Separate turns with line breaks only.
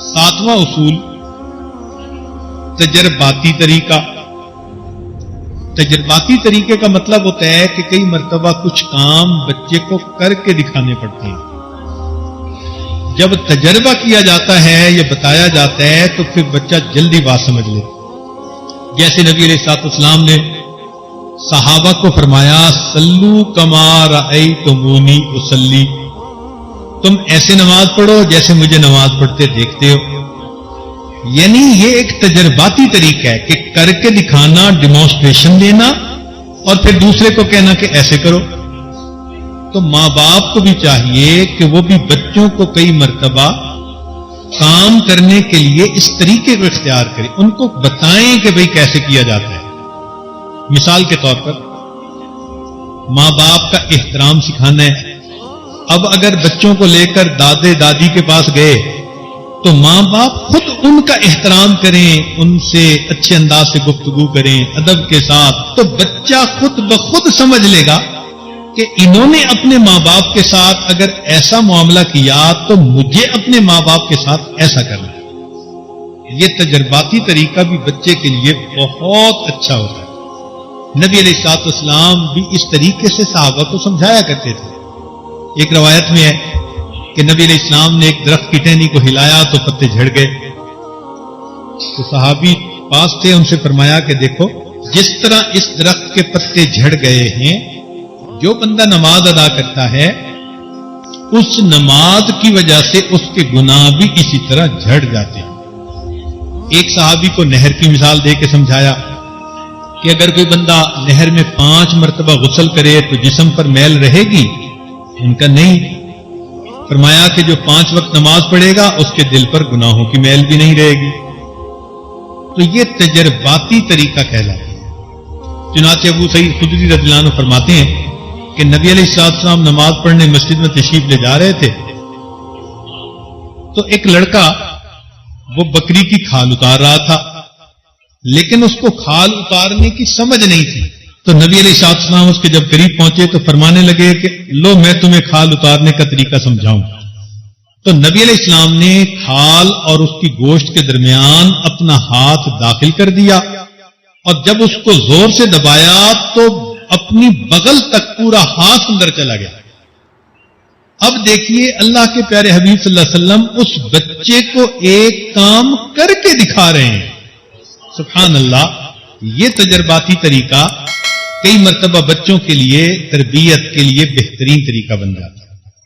7واं उसूल तजर्बाती तरीका। तजर्बाती तरीके का मतलब होता है कि कई मर्तबा कुछ काम बच्चे को करके दिखाने पड़ते हैं। जब तजर्बा किया जाता है या बताया जाता है तो फिर बच्चा जल्दी बात समझ लेता। जैसे नबी अलैहिस्सलाम ने सहाबा को फरमाया, सल्लू कमा रअयतुमूनी उसल्ली, तुम ऐसे नमाज पढ़ो जैसे मुझे नमाज पढ़ते देखते हो। यानी ये एक तजर्बाती तरीका है कि करके दिखाना, डिमॉन्स्ट्रेशन देना और फिर दूसरे को कहना कि ऐसे करो। तो मां बाप को भी चाहिए कि वो भी बच्चों को कई मर्तबा काम करने के लिए इस तरीके को इख्तियार करें, उनको बताएं कि भाई कैसे किया जाता है। मिसाल के तौर पर मां बाप का एहतराम सिखाना है। अब अगर बच्चों को लेकर दादे दादी के पास गए तो मां बाप खुद उनका एहतराम करें, उनसे अच्छे अंदाज से गुफ्तगू करें अदब के साथ, तो बच्चा खुद ब खुद समझ लेगा कि इन्होंने अपने मां बाप के साथ अगर ऐसा मामला किया तो मुझे अपने मां बाप के साथ ऐसा करना है। यह तजर्बाती तरीका भी बच्चे के लिए बहुत अच्छा होता है। नबी अलैहिस्सलाम भी इस तरीके से सहाबा को समझाया करते थे। एक रवायत में है कि नबी अलैहिस्सलाम ने एक दरख्त की टहनी को हिलाया तो पत्ते झड़ गए। तो सहाबी पास थे, उनसे फरमाया कि देखो, जिस तरह इस दरख्त के पत्ते झड़ गए हैं, जो बंदा नमाज अदा करता है उस नमाज की वजह से उसके गुनाह भी इसी तरह झड़ जाते हैं। एक सहाबी को नहर की मिसाल दे के समझाया कि अगर कोई बंदा नहर में 5 मरतबा गुस्ल करे तो जिस्म पर मैल रहेगी? उनका नहीं। फरमाया कि जो 5 वक्त नमाज पढ़ेगा उसके दिल पर गुनाहों की मैल भी नहीं रहेगी। तो ये तजर्बाती तरीका कहलाता है। चुनाचे अबू सईद खुदरी रज़ियल्लाहु अन्हु फरमाते हैं कि नबी अलैहिस्सलाम नमाज पढ़ने मस्जिद में तशरीफ ले जा रहे थे तो एक लड़का वो बकरी की खाल उतार रहा था, लेकिन उसको खाल उतारने की समझ नहीं थी। तो नबी अलैहिस्सलाम उसके जब करीब पहुंचे तो फरमाने लगे कि लो मैं तुम्हें खाल उतारने का तरीका समझाऊं। तो नबी अलैहिस्सलाम ने खाल और उसकी गोश्त के दरमियान अपना हाथ दाखिल कर दिया और जब उसको जोर से दबाया तो अपनी बगल तक पूरा हाथ अंदर चला गया। अब देखिए, अल्लाह के प्यारे हबीब सल्लल्लाहु अलैहि वसल्लम उस बच्चे को एक काम करके दिखा रहे हैं। सुभान अल्लाह, ये तजर्बाती तरीका कई मर्तबा बच्चों के लिए तरबियत के लिए बेहतरीन तरीका बन जाता है।